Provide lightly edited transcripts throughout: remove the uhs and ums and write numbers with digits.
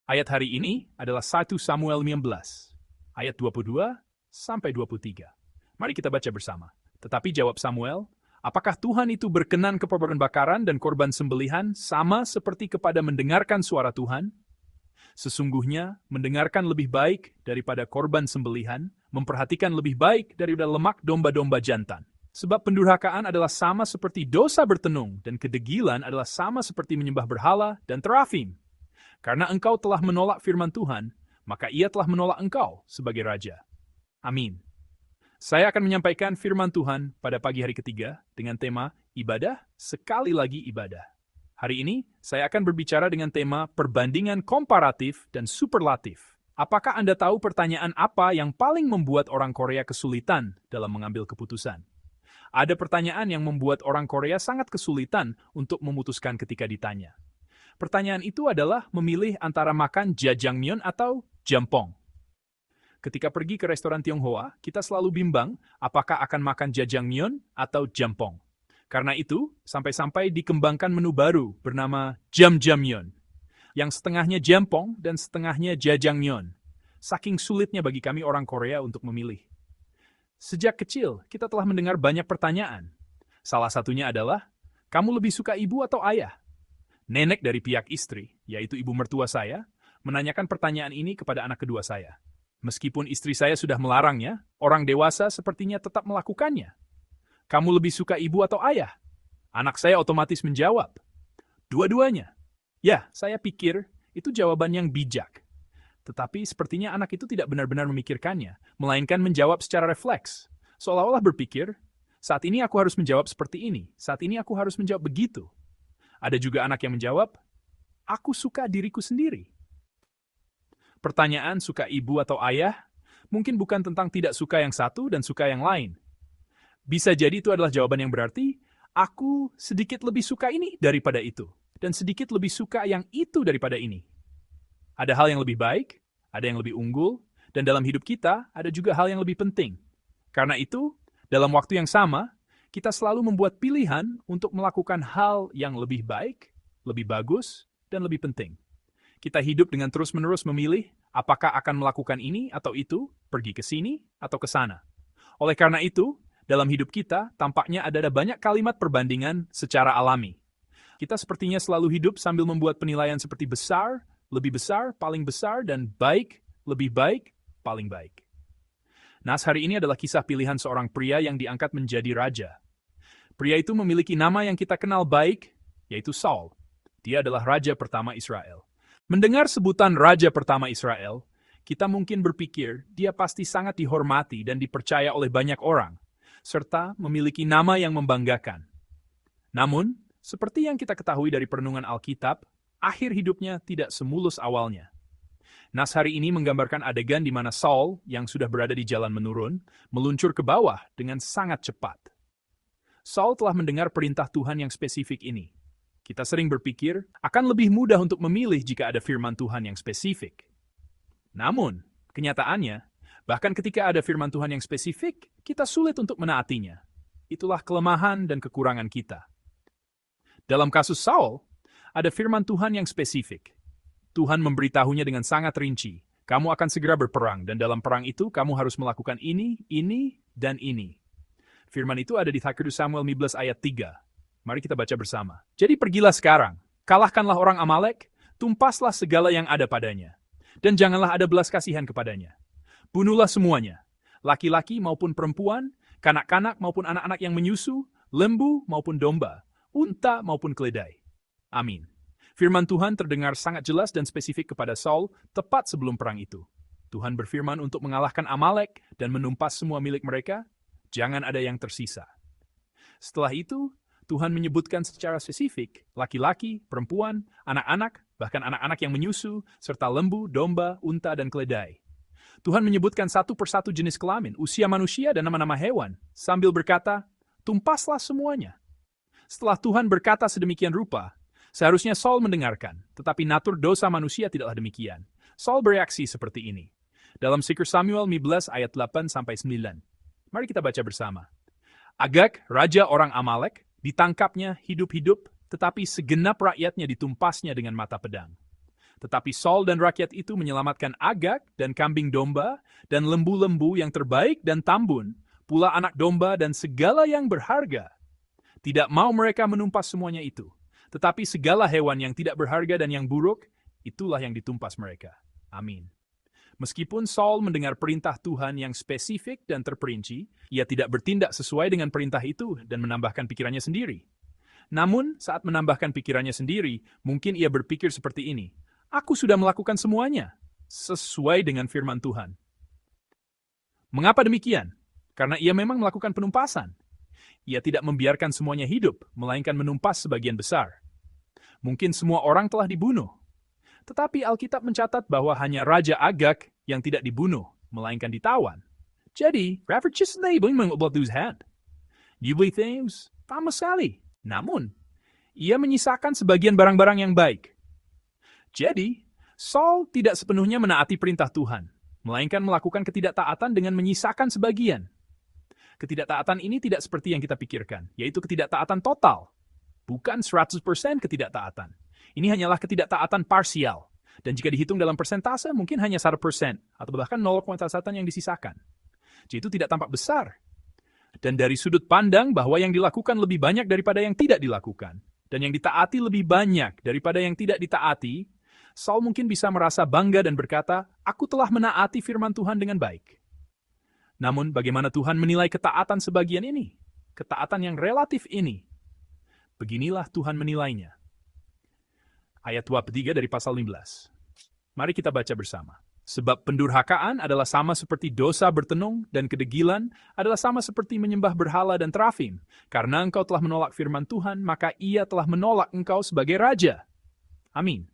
Ayat hari ini adalah 1 Samuel 15, ayat 22 sampai 23. Mari kita baca bersama. Tetapi jawab Samuel, apakah Tuhan itu berkenan ke korban bakaran dan korban sembelihan sama seperti kepada mendengarkan suara Tuhan? Sesungguhnya, mendengarkan lebih baik daripada korban sembelihan, memperhatikan lebih baik daripada lemak domba-domba jantan. Sebab pendurhakaan adalah sama seperti dosa bertenung, dan kedegilan adalah sama seperti menyembah berhala dan terafim. Karena engkau telah menolak firman Tuhan, maka ia telah menolak engkau sebagai raja. Amin. Saya akan menyampaikan firman Tuhan pada pagi hari ketiga dengan tema ibadah, sekali lagi ibadah. Hari ini, saya akan berbicara dengan tema perbandingan komparatif dan superlatif. Apakah Anda tahu pertanyaan apa yang paling membuat orang Korea kesulitan dalam mengambil keputusan? Ada pertanyaan yang membuat orang Korea sangat kesulitan untuk memutuskan ketika ditanya. Pertanyaan itu adalah memilih antara makan jajangmyeon atau jampong. Ketika pergi ke restoran Tionghoa, kita selalu bimbang apakah akan makan jajangmyeon atau jampong. Karena itu, sampai-sampai dikembangkan menu baru bernama jamjamyeon, yang setengahnya jampong dan setengahnya jajangmyeon. Saking sulitnya bagi kami orang Korea untuk memilih. Sejak kecil, kita telah mendengar banyak pertanyaan. Salah satunya adalah, kamu lebih suka ibu atau ayah? Nenek dari pihak istri, yaitu ibu mertua saya, menanyakan pertanyaan ini kepada anak kedua saya. Meskipun istri saya sudah melarangnya, orang dewasa sepertinya tetap melakukannya. Kamu lebih suka ibu atau ayah? Anak saya otomatis menjawab, dua-duanya. Ya, saya pikir itu jawaban yang bijak. Tetapi sepertinya anak itu tidak benar-benar memikirkannya, melainkan menjawab secara refleks. Seolah-olah berpikir, saat ini aku harus menjawab seperti ini, saat ini aku harus menjawab begitu. Ada juga anak yang menjawab, aku suka diriku sendiri. Pertanyaan suka ibu atau ayah mungkin bukan tentang tidak suka yang satu dan suka yang lain. Bisa jadi itu adalah jawaban yang berarti, aku sedikit lebih suka ini daripada itu, dan sedikit lebih suka yang itu daripada ini. Ada hal yang lebih baik, ada yang lebih unggul, dan dalam hidup kita ada juga hal yang lebih penting. Karena itu, dalam waktu yang sama, kita selalu membuat pilihan untuk melakukan hal yang lebih baik, lebih bagus, dan lebih penting. Kita hidup dengan terus-menerus memilih apakah akan melakukan ini atau itu, pergi ke sini atau ke sana. Oleh karena itu, dalam hidup kita tampaknya ada banyak kalimat perbandingan secara alami. Kita sepertinya selalu hidup sambil membuat penilaian seperti besar, paling besar, dan baik, lebih baik, paling baik. Nas hari ini adalah kisah pilihan seorang pria yang diangkat menjadi raja. Pria itu memiliki nama yang kita kenal baik, yaitu Saul. Dia adalah raja pertama Israel. Mendengar sebutan raja pertama Israel, kita mungkin berpikir dia pasti sangat dihormati dan dipercaya oleh banyak orang, serta memiliki nama yang membanggakan. Namun, seperti yang kita ketahui dari perenungan Alkitab, akhir hidupnya tidak semulus awalnya. Nas hari ini menggambarkan adegan di mana Saul, yang sudah berada di jalan menurun, meluncur ke bawah dengan sangat cepat. Saul telah mendengar perintah Tuhan yang spesifik ini. Kita sering berpikir akan lebih mudah untuk memilih jika ada firman Tuhan yang spesifik. Namun, kenyataannya, bahkan ketika ada firman Tuhan yang spesifik, kita sulit untuk menaatinya. Itulah kelemahan dan kekurangan kita. Dalam kasus Saul, ada firman Tuhan yang spesifik. Tuhan memberitahunya dengan sangat rinci, kamu akan segera berperang, dan dalam perang itu kamu harus melakukan ini, dan ini. Firman itu ada di 1 Samuel 15 ayat 3. Mari kita baca bersama. Jadi pergilah sekarang, kalahkanlah orang Amalek, tumpaslah segala yang ada padanya, dan janganlah ada belas kasihan kepadanya. Bunuhlah semuanya, laki-laki maupun perempuan, kanak-kanak maupun anak-anak yang menyusu, lembu maupun domba, unta maupun keledai. Amin. Firman Tuhan terdengar sangat jelas dan spesifik kepada Saul tepat sebelum perang itu. Tuhan berfirman untuk mengalahkan Amalek dan menumpas semua milik mereka, jangan ada yang tersisa. Setelah itu, Tuhan menyebutkan secara spesifik laki-laki, perempuan, anak-anak, bahkan anak-anak yang menyusu, serta lembu, domba, unta, dan keledai. Tuhan menyebutkan satu persatu jenis kelamin, usia manusia, dan nama-nama hewan, sambil berkata, tumpaslah semuanya. Setelah Tuhan berkata sedemikian rupa, seharusnya Saul mendengarkan, tetapi natur dosa manusia tidaklah demikian. Saul bereaksi seperti ini. Dalam 1 Samuel 15 ayat 8-9. Mari kita baca bersama. Agag, raja orang Amalek, ditangkapnya hidup-hidup, tetapi segenap rakyatnya ditumpasnya dengan mata pedang. Tetapi Saul dan rakyat itu menyelamatkan Agag dan kambing domba dan lembu-lembu yang terbaik dan tambun, pula anak domba dan segala yang berharga. Tidak mau mereka menumpas semuanya itu, tetapi segala hewan yang tidak berharga dan yang buruk, itulah yang ditumpas mereka. Amin. Meskipun Saul mendengar perintah Tuhan yang spesifik dan terperinci, ia tidak bertindak sesuai dengan perintah itu dan menambahkan pikirannya sendiri. Namun, saat menambahkan pikirannya sendiri, mungkin ia berpikir seperti ini, "Aku sudah melakukan semuanya, sesuai dengan firman Tuhan." Mengapa demikian? Karena ia memang melakukan penumpasan. Ia tidak membiarkan semuanya hidup, melainkan menumpas sebagian besar. Mungkin semua orang telah dibunuh. Tetapi Alkitab mencatat bahwa hanya Raja Agag yang tidak dibunuh, melainkan ditawan. Jadi, Robert just labeling mengobat those hand. You believe things? Sama sekali. Namun, ia menyisakan sebagian barang-barang yang baik. Jadi, Saul tidak sepenuhnya menaati perintah Tuhan, melainkan melakukan ketidaktaatan dengan menyisakan sebagian. Ketidaktaatan ini tidak seperti yang kita pikirkan, yaitu ketidaktaatan total. Bukan 100% ketidaktaatan. Ini hanyalah ketidaktaatan parsial. Dan jika dihitung dalam persentase, mungkin hanya 1%, atau bahkan 0,1 yang disisakan. Jadi itu tidak tampak besar. Dan dari sudut pandang bahwa yang dilakukan lebih banyak daripada yang tidak dilakukan, dan yang ditaati lebih banyak daripada yang tidak ditaati, Saul mungkin bisa merasa bangga dan berkata, "Aku telah menaati firman Tuhan dengan baik." Namun bagaimana Tuhan menilai ketaatan sebagian ini? Ketaatan yang relatif ini. Beginilah Tuhan menilainya. Ayat 23 dari pasal 15. Mari kita baca bersama. Sebab pendurhakaan adalah sama seperti dosa bertenung dan kedegilan adalah sama seperti menyembah berhala dan terafim. Karena engkau telah menolak firman Tuhan, maka ia telah menolak engkau sebagai raja. Amin.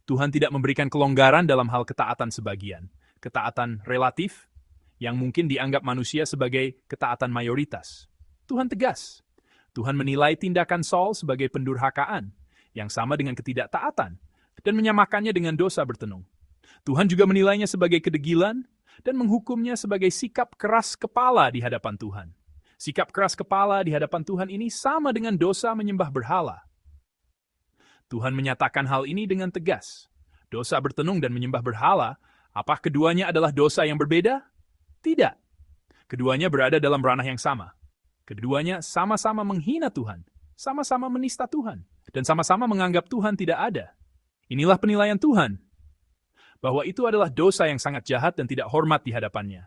Tuhan tidak memberikan kelonggaran dalam hal ketaatan sebagian. Ketaatan relatif yang mungkin dianggap manusia sebagai ketaatan mayoritas. Tuhan tegas. Tuhan menilai tindakan Saul sebagai pendurhakaan, yang sama dengan ketidaktaatan, dan menyamakannya dengan dosa bertenung. Tuhan juga menilainya sebagai kedegilan, dan menghukumnya sebagai sikap keras kepala di hadapan Tuhan. Sikap keras kepala di hadapan Tuhan ini sama dengan dosa menyembah berhala. Tuhan menyatakan hal ini dengan tegas. Dosa bertenung dan menyembah berhala, apa keduanya adalah dosa yang berbeda? Tidak. Keduanya berada dalam ranah yang sama. Keduanya sama-sama menghina Tuhan, sama-sama menista Tuhan, dan sama-sama menganggap Tuhan tidak ada. Inilah penilaian Tuhan, bahwa itu adalah dosa yang sangat jahat dan tidak hormat di hadapannya.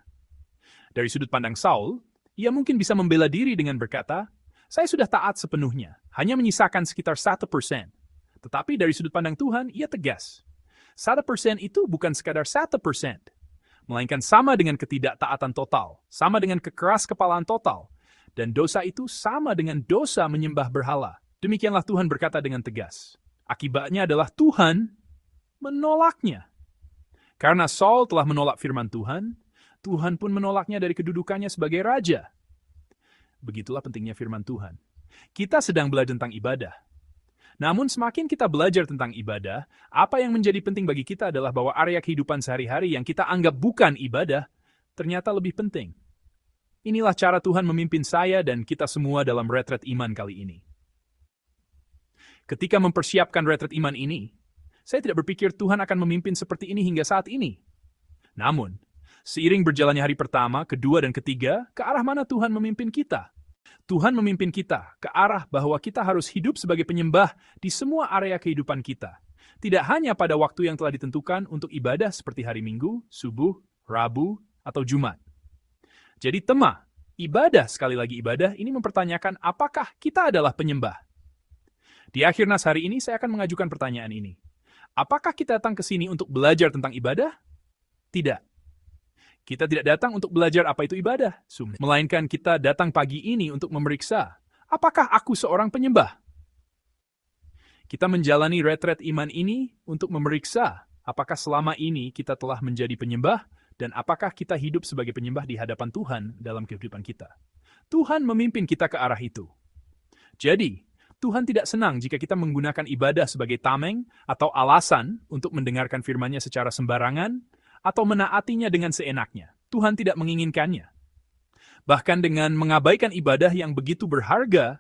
Dari sudut pandang Saul, ia mungkin bisa membela diri dengan berkata, "Saya sudah taat sepenuhnya, hanya menyisakan sekitar 1%. Tetapi dari sudut pandang Tuhan, ia tegas. 1% itu bukan sekadar 1%, melainkan sama dengan ketidaktaatan total, sama dengan kekeras kepalaan total, dan dosa itu sama dengan dosa menyembah berhala. Demikianlah Tuhan berkata dengan tegas. Akibatnya adalah Tuhan menolaknya. Karena Saul telah menolak firman Tuhan, Tuhan pun menolaknya dari kedudukannya sebagai raja. Begitulah pentingnya firman Tuhan. Kita sedang belajar tentang ibadah. Namun semakin kita belajar tentang ibadah, apa yang menjadi penting bagi kita adalah bahwa area kehidupan sehari-hari yang kita anggap bukan ibadah, ternyata lebih penting. Inilah cara Tuhan memimpin saya dan kita semua dalam retret iman kali ini. Ketika mempersiapkan retret iman ini, saya tidak berpikir Tuhan akan memimpin seperti ini hingga saat ini. Namun, seiring berjalannya hari pertama, kedua, dan ketiga, ke arah mana Tuhan memimpin kita? Tuhan memimpin kita ke arah bahwa kita harus hidup sebagai penyembah di semua area kehidupan kita. Tidak hanya pada waktu yang telah ditentukan untuk ibadah seperti hari Minggu, Subuh, Rabu, atau Jumat. Jadi ibadah sekali lagi ibadah ini mempertanyakan apakah kita adalah penyembah. Di akhir nas hari ini saya akan mengajukan pertanyaan ini. Apakah kita datang ke sini untuk belajar tentang ibadah? Tidak. Kita tidak datang untuk belajar apa itu ibadah, melainkan kita datang pagi ini untuk memeriksa, apakah aku seorang penyembah? Kita menjalani retret iman ini untuk memeriksa apakah selama ini kita telah menjadi penyembah dan apakah kita hidup sebagai penyembah di hadapan Tuhan dalam kehidupan kita. Tuhan memimpin kita ke arah itu. Jadi, Tuhan tidak senang jika kita menggunakan ibadah sebagai tameng atau alasan untuk mendengarkan firman-Nya secara sembarangan atau menaatinya dengan seenaknya. Tuhan tidak menginginkannya. Bahkan dengan mengabaikan ibadah yang begitu berharga,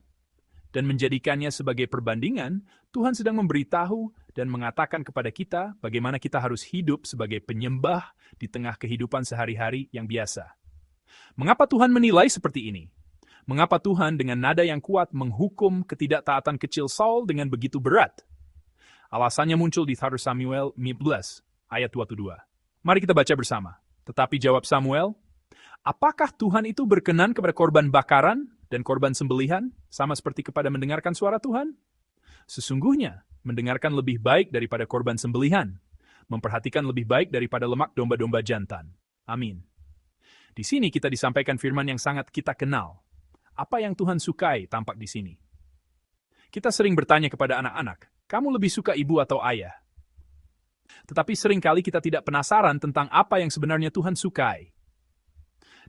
dan menjadikannya sebagai perbandingan, Tuhan sedang memberitahu dan mengatakan kepada kita bagaimana kita harus hidup sebagai penyembah di tengah kehidupan sehari-hari yang biasa. Mengapa Tuhan menilai seperti ini? Mengapa Tuhan dengan nada yang kuat menghukum ketidaktaatan kecil Saul dengan begitu berat? Alasannya muncul di 1 Samuel 15 ayat 22. Mari kita baca bersama. Tetapi jawab Samuel, apakah Tuhan itu berkenan kepada korban bakaran dan korban sembelihan, sama seperti kepada mendengarkan suara Tuhan? Sesungguhnya, mendengarkan lebih baik daripada korban sembelihan, memperhatikan lebih baik daripada lemak domba-domba jantan. Amin. Di sini kita disampaikan firman yang sangat kita kenal. Apa yang Tuhan sukai tampak di sini. Kita sering bertanya kepada anak-anak, kamu lebih suka ibu atau ayah? Tetapi seringkali kita tidak penasaran tentang apa yang sebenarnya Tuhan sukai.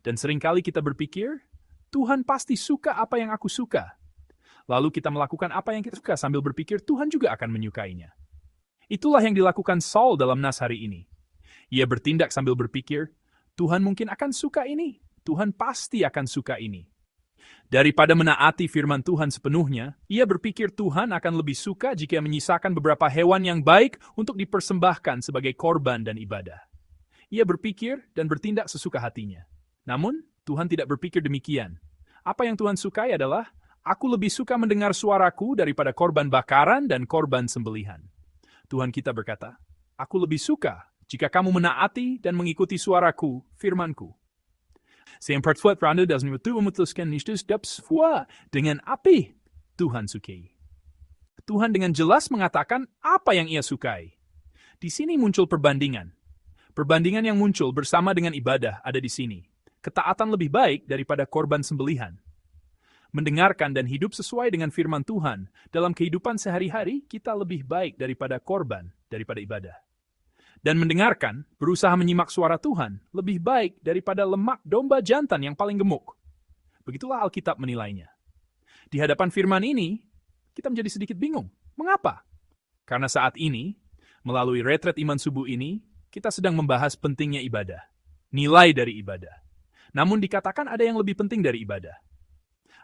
Dan seringkali kita berpikir, Tuhan pasti suka apa yang aku suka. Lalu kita melakukan apa yang kita suka sambil berpikir Tuhan juga akan menyukainya. Itulah yang dilakukan Saul dalam nas hari ini. Ia bertindak sambil berpikir, Tuhan mungkin akan suka ini. Tuhan pasti akan suka ini. Daripada menaati firman Tuhan sepenuhnya, ia berpikir Tuhan akan lebih suka jika menyisakan beberapa hewan yang baik untuk dipersembahkan sebagai korban dan ibadah. Ia berpikir dan bertindak sesuka hatinya. Namun, Tuhan tidak berpikir demikian. Apa yang Tuhan sukai adalah, aku lebih suka mendengar suaraku daripada korban bakaran dan korban sembelihan. Tuhan kita berkata, aku lebih suka jika kamu menaati dan mengikuti suaraku, firmanku. Seempat Randa dan memutuskan niscaya dengan api Tuhan sukai. Tuhan dengan jelas mengatakan apa yang ia sukai. Di sini muncul perbandingan. Perbandingan yang muncul bersama dengan ibadah ada di sini. Ketaatan lebih baik daripada korban sembelihan. Mendengarkan dan hidup sesuai dengan firman Tuhan dalam kehidupan sehari-hari kita lebih baik daripada korban, daripada ibadah. Dan mendengarkan, berusaha menyimak suara Tuhan lebih baik daripada lemak domba jantan yang paling gemuk. Begitulah Alkitab menilainya. Di hadapan firman ini, kita menjadi sedikit bingung. Mengapa? Karena saat ini, melalui retret iman subuh ini, kita sedang membahas pentingnya ibadah. Nilai dari ibadah. Namun dikatakan ada yang lebih penting dari ibadah.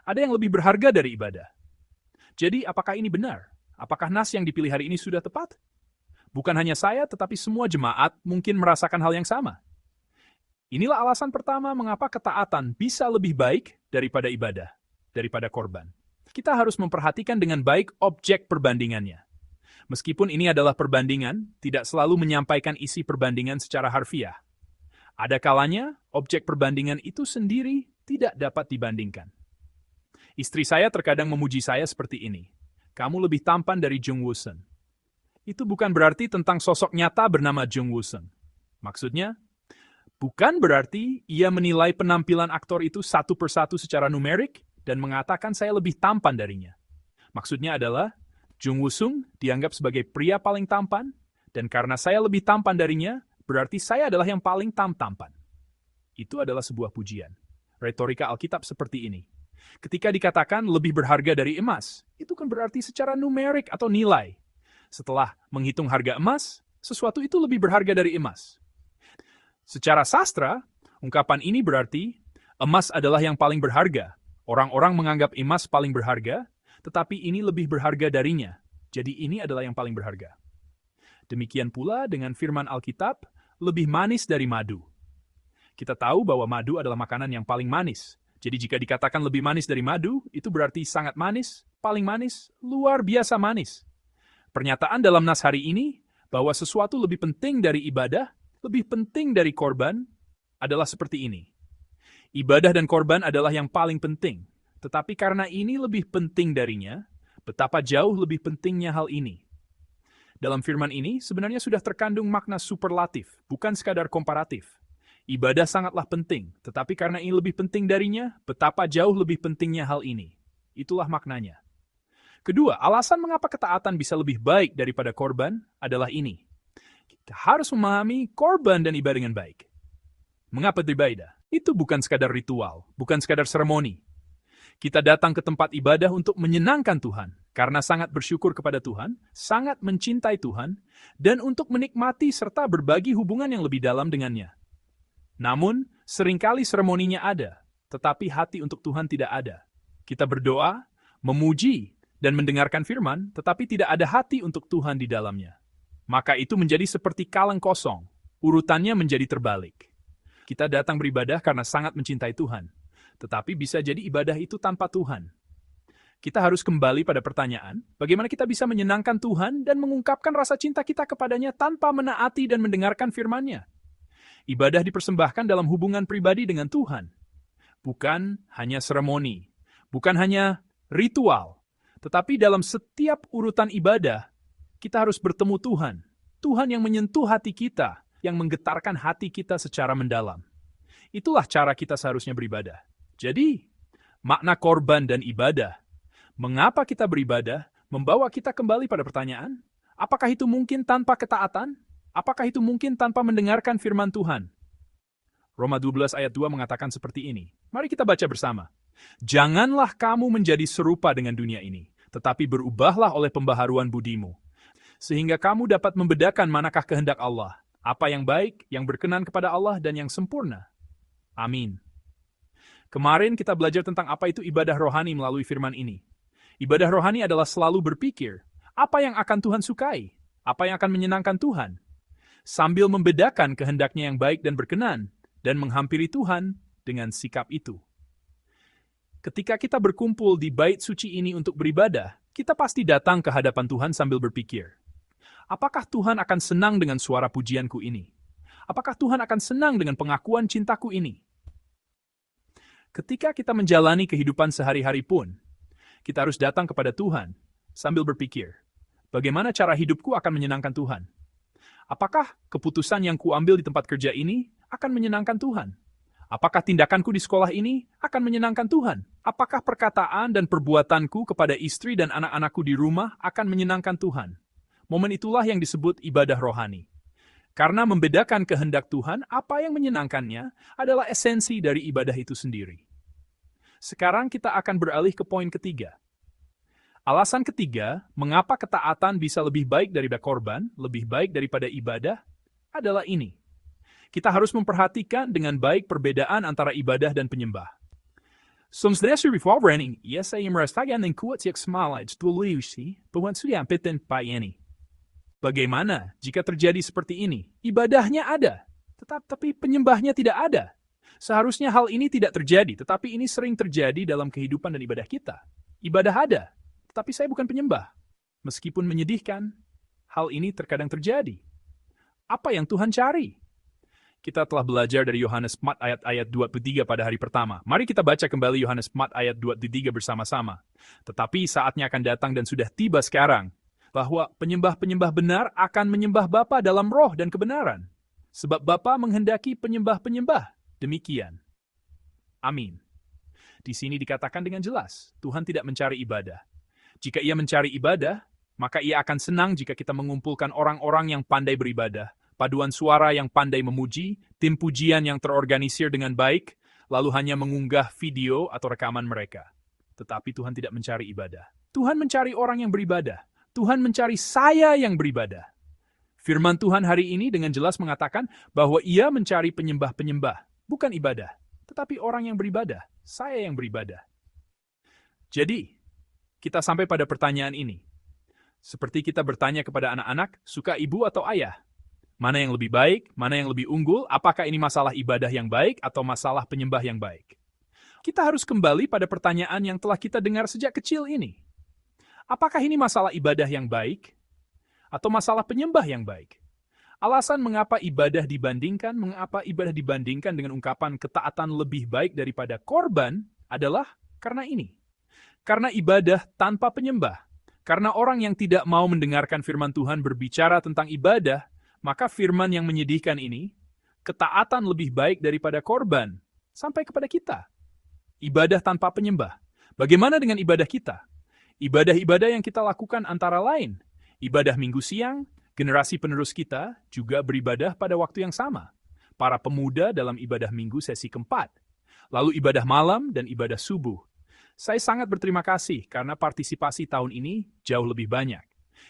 Ada yang lebih berharga dari ibadah. Jadi apakah ini benar? Apakah nas yang dipilih hari ini sudah tepat? Bukan hanya saya, tetapi semua jemaat mungkin merasakan hal yang sama. Inilah alasan pertama mengapa ketaatan bisa lebih baik daripada ibadah, daripada korban. Kita harus memperhatikan dengan baik objek perbandingannya. Meskipun ini adalah perbandingan, tidak selalu menyampaikan isi perbandingan secara harfiah. Ada kalanya, objek perbandingan itu sendiri tidak dapat dibandingkan. Istri saya terkadang memuji saya seperti ini. Kamu lebih tampan dari Jung Woo-seung. Itu bukan berarti tentang sosok nyata bernama Jung Woo-seung. Maksudnya, bukan berarti ia menilai penampilan aktor itu satu persatu secara numerik dan mengatakan saya lebih tampan darinya. Maksudnya adalah, Jung Woo-seung dianggap sebagai pria paling tampan, dan karena saya lebih tampan darinya, berarti saya adalah yang paling tampan. Itu adalah sebuah pujian. Retorika Alkitab seperti ini. Ketika dikatakan lebih berharga dari emas, itu kan berarti secara numerik atau nilai. Setelah menghitung harga emas, sesuatu itu lebih berharga dari emas. Secara sastra, ungkapan ini berarti emas adalah yang paling berharga. Orang-orang menganggap emas paling berharga, tetapi ini lebih berharga darinya. Jadi ini adalah yang paling berharga. Demikian pula dengan firman Alkitab, lebih manis dari madu. Kita tahu bahwa madu adalah makanan yang paling manis. Jadi jika dikatakan lebih manis dari madu, itu berarti sangat manis, paling manis, luar biasa manis. Pernyataan dalam nas hari ini, bahwa sesuatu lebih penting dari ibadah, lebih penting dari korban, adalah seperti ini. Ibadah dan korban adalah yang paling penting. Tetapi karena ini lebih penting darinya, betapa jauh lebih pentingnya hal ini. Dalam firman ini sebenarnya sudah terkandung makna superlatif, bukan sekadar komparatif. Ibadah sangatlah penting, tetapi karena ini lebih penting darinya, betapa jauh lebih pentingnya hal ini. Itulah maknanya. Kedua, alasan mengapa ketaatan bisa lebih baik daripada korban adalah ini. Kita harus memahami korban dan ibadah dengan baik. Mengapa beribadah? Itu bukan sekadar ritual, bukan sekadar seremoni. Kita datang ke tempat ibadah untuk menyenangkan Tuhan, karena sangat bersyukur kepada Tuhan, sangat mencintai Tuhan, dan untuk menikmati serta berbagi hubungan yang lebih dalam dengannya. Namun, seringkali seremoninya ada, tetapi hati untuk Tuhan tidak ada. Kita berdoa, memuji, dan mendengarkan firman, tetapi tidak ada hati untuk Tuhan di dalamnya. Maka itu menjadi seperti kaleng kosong. Urutannya menjadi terbalik. Kita datang beribadah karena sangat mencintai Tuhan. Tetapi bisa jadi ibadah itu tanpa Tuhan. Kita harus kembali pada pertanyaan, bagaimana kita bisa menyenangkan Tuhan dan mengungkapkan rasa cinta kita kepadanya tanpa menaati dan mendengarkan firman-Nya. Ibadah dipersembahkan dalam hubungan pribadi dengan Tuhan. Bukan hanya seremoni, bukan hanya ritual, tetapi dalam setiap urutan ibadah, kita harus bertemu Tuhan. Tuhan yang menyentuh hati kita, yang menggetarkan hati kita secara mendalam. Itulah cara kita seharusnya beribadah. Jadi, makna korban dan ibadah. Mengapa kita beribadah membawa kita kembali pada pertanyaan, apakah itu mungkin tanpa ketaatan? Apakah itu mungkin tanpa mendengarkan firman Tuhan? Roma 12 ayat 2 mengatakan seperti ini. Mari kita baca bersama. Janganlah kamu menjadi serupa dengan dunia ini, tetapi berubahlah oleh pembaharuan budimu, sehingga kamu dapat membedakan manakah kehendak Allah, apa yang baik, yang berkenan kepada Allah, dan yang sempurna. Amin. Kemarin kita belajar tentang apa itu ibadah rohani melalui firman ini. Ibadah rohani adalah selalu berpikir, apa yang akan Tuhan sukai, apa yang akan menyenangkan Tuhan, sambil membedakan kehendaknya yang baik dan berkenan, dan menghampiri Tuhan dengan sikap itu. Ketika kita berkumpul di bait suci ini untuk beribadah, kita pasti datang ke hadapan Tuhan sambil berpikir, apakah Tuhan akan senang dengan suara pujianku ini? Apakah Tuhan akan senang dengan pengakuan cintaku ini? Ketika kita menjalani kehidupan sehari-hari pun, kita harus datang kepada Tuhan sambil berpikir, bagaimana cara hidupku akan menyenangkan Tuhan? Apakah keputusan yang kuambil di tempat kerja ini akan menyenangkan Tuhan? Apakah tindakanku di sekolah ini akan menyenangkan Tuhan? Apakah perkataan dan perbuatanku kepada istri dan anak-anakku di rumah akan menyenangkan Tuhan? Momen itulah yang disebut ibadah rohani. Karena membedakan kehendak Tuhan, apa yang menyenangkannya adalah esensi dari ibadah itu sendiri. Sekarang kita akan beralih ke poin ketiga. Alasan ketiga, mengapa ketaatan bisa lebih baik daripada korban, lebih baik daripada ibadah, adalah ini. Kita harus memperhatikan dengan baik perbedaan antara ibadah dan penyembah. Som dessa reformering, essa é merestagan en kuat yak smalaj tuliusi, bahwa sudah peten payeni. Bagaimana jika terjadi seperti ini? Ibadahnya ada, tetapi penyembahnya tidak ada. Seharusnya hal ini tidak terjadi, tetapi ini sering terjadi dalam kehidupan dan ibadah kita. Ibadah ada, tetapi saya bukan penyembah. Meskipun menyedihkan, hal ini terkadang terjadi. Apa yang Tuhan cari? Kita telah belajar dari Yohanes 4 ayat 23 pada hari pertama. Mari kita baca kembali Yohanes 4 ayat 23 bersama-sama. Tetapi saatnya akan datang dan sudah tiba sekarang, bahwa penyembah-penyembah benar akan menyembah Bapa dalam roh dan kebenaran. Sebab Bapa menghendaki penyembah-penyembah demikian. Amin. Di sini dikatakan dengan jelas, Tuhan tidak mencari ibadah. Jika Ia mencari ibadah, maka Ia akan senang jika kita mengumpulkan orang-orang yang pandai beribadah, paduan suara yang pandai memuji, tim pujian yang terorganisir dengan baik, lalu hanya mengunggah video atau rekaman mereka. Tetapi Tuhan tidak mencari ibadah. Tuhan mencari orang yang beribadah. Tuhan mencari saya yang beribadah. Firman Tuhan hari ini dengan jelas mengatakan bahwa Ia mencari penyembah-penyembah. Bukan ibadah, tetapi orang yang beribadah, saya yang beribadah. Jadi, kita sampai pada pertanyaan ini. Seperti kita bertanya kepada anak-anak, suka ibu atau ayah? Mana yang lebih baik, mana yang lebih unggul, apakah ini masalah ibadah yang baik atau masalah penyembah yang baik? Kita harus kembali pada pertanyaan yang telah kita dengar sejak kecil ini. Apakah ini masalah ibadah yang baik atau masalah penyembah yang baik? Alasan mengapa ibadah dibandingkan dengan ungkapan ketaatan lebih baik daripada korban adalah karena ini. Karena ibadah tanpa penyembah. Karena orang yang tidak mau mendengarkan firman Tuhan berbicara tentang ibadah, maka firman yang menyedihkan ini, ketaatan lebih baik daripada korban, sampai kepada kita. Ibadah tanpa penyembah. Bagaimana dengan ibadah kita? Ibadah-ibadah yang kita lakukan antara lain, ibadah minggu siang, generasi penerus kita juga beribadah pada waktu yang sama. Para pemuda dalam ibadah minggu sesi keempat. Lalu ibadah malam dan ibadah subuh. Saya sangat berterima kasih karena partisipasi tahun ini jauh lebih banyak.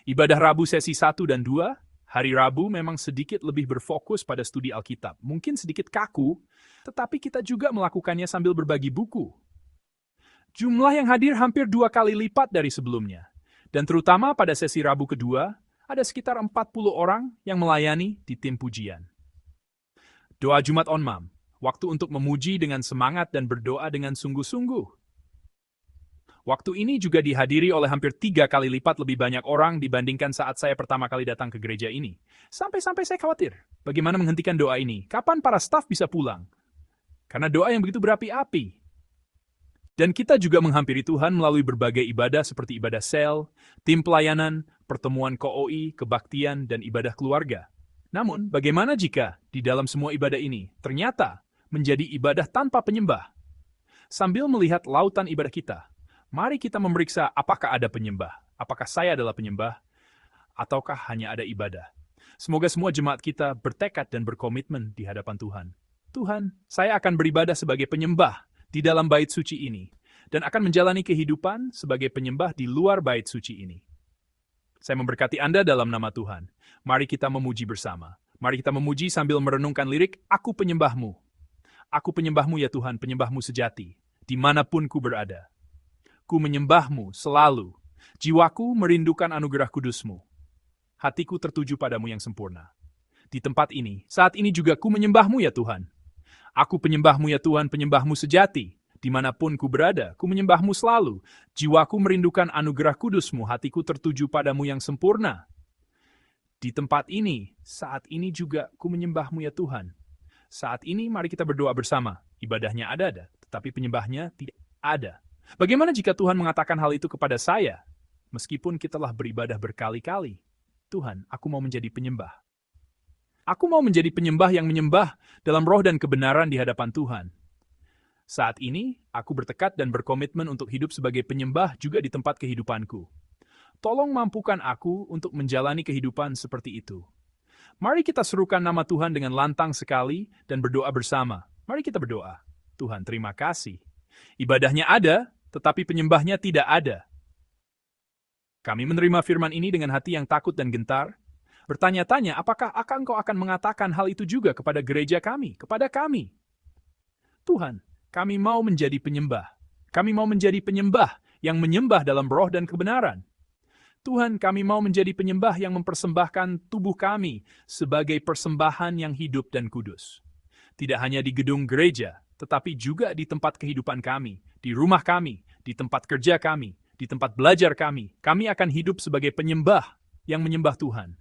Ibadah Rabu sesi 1 dan 2, hari Rabu memang sedikit lebih berfokus pada studi Alkitab. Mungkin sedikit kaku, tetapi kita juga melakukannya sambil berbagi buku. Jumlah yang hadir hampir 2 kali lipat dari sebelumnya. Dan terutama pada sesi Rabu kedua, ada sekitar 40 orang yang melayani di tim pujian. Doa Jumat Onmam, waktu untuk memuji dengan semangat dan berdoa dengan sungguh-sungguh. Waktu ini juga dihadiri oleh hampir 3 kali lipat lebih banyak orang dibandingkan saat saya pertama kali datang ke gereja ini. Sampai-sampai saya khawatir, bagaimana menghentikan doa ini? Kapan para staf bisa pulang? Karena doa yang begitu berapi-api. Dan kita juga menghampiri Tuhan melalui berbagai ibadah seperti ibadah sel, tim pelayanan, pertemuan KOI, kebaktian, dan ibadah keluarga. Namun, bagaimana jika di dalam semua ibadah ini ternyata menjadi ibadah tanpa penyembah? Sambil melihat lautan ibadah kita, mari kita memeriksa apakah ada penyembah, apakah saya adalah penyembah, ataukah hanya ada ibadah. Semoga semua jemaat kita bertekad dan berkomitmen di hadapan Tuhan. Tuhan, saya akan beribadah sebagai penyembah di dalam bait suci ini, dan akan menjalani kehidupan sebagai penyembah di luar bait suci ini. Saya memberkati Anda dalam nama Tuhan. Mari kita memuji bersama. Mari kita memuji sambil merenungkan lirik, Aku penyembahmu. Aku penyembahmu ya Tuhan, penyembahmu sejati, dimanapun ku berada. Ku menyembahmu selalu. Jiwaku merindukan anugerah kudusmu. Hatiku tertuju padamu yang sempurna. Di tempat ini, saat ini juga ku menyembahmu ya Tuhan. Aku penyembahmu ya Tuhan, penyembahmu sejati. Dimanapun ku berada, ku menyembahmu selalu. Jiwaku merindukan anugerah kudusmu, hatiku tertuju padamu yang sempurna. Di tempat ini, saat ini juga ku menyembahmu ya Tuhan. Saat ini mari kita berdoa bersama. Ibadahnya ada, tetapi penyembahnya tidak ada. Bagaimana jika Tuhan mengatakan hal itu kepada saya? Meskipun kita telah beribadah berkali-kali, Tuhan, aku mau menjadi penyembah. Aku mau menjadi penyembah yang menyembah dalam roh dan kebenaran di hadapan Tuhan. Saat ini, aku bertekad dan berkomitmen untuk hidup sebagai penyembah juga di tempat kehidupanku. Tolong mampukan aku untuk menjalani kehidupan seperti itu. Mari kita serukan nama Tuhan dengan lantang sekali dan berdoa bersama. Mari kita berdoa. Tuhan, terima kasih. Ibadahnya ada, tetapi penyembahnya tidak ada. Kami menerima firman ini dengan hati yang takut dan gentar, bertanya-tanya apakah Engkau akan mengatakan hal itu juga kepada gereja kami, kepada kami. Tuhan, kami mau menjadi penyembah. Kami mau menjadi penyembah yang menyembah dalam roh dan kebenaran. Tuhan, kami mau menjadi penyembah yang mempersembahkan tubuh kami sebagai persembahan yang hidup dan kudus. Tidak hanya di gedung gereja, tetapi juga di tempat kehidupan kami, di rumah kami, di tempat kerja kami, di tempat belajar kami. Kami akan hidup sebagai penyembah yang menyembah Tuhan.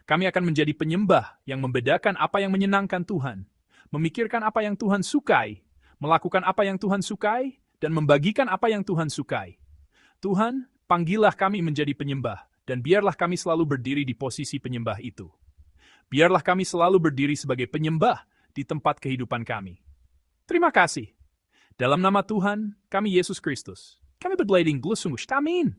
Kami akan menjadi penyembah yang membedakan apa yang menyenangkan Tuhan, memikirkan apa yang Tuhan sukai, melakukan apa yang Tuhan sukai, dan membagikan apa yang Tuhan sukai. Tuhan, panggillah kami menjadi penyembah, dan biarlah kami selalu berdiri di posisi penyembah itu. Biarlah kami selalu berdiri sebagai penyembah di tempat kehidupan kami. Terima kasih. Dalam nama Tuhan, kami Yesus Kristus. Kami berdoa dengan sungguh. Amin.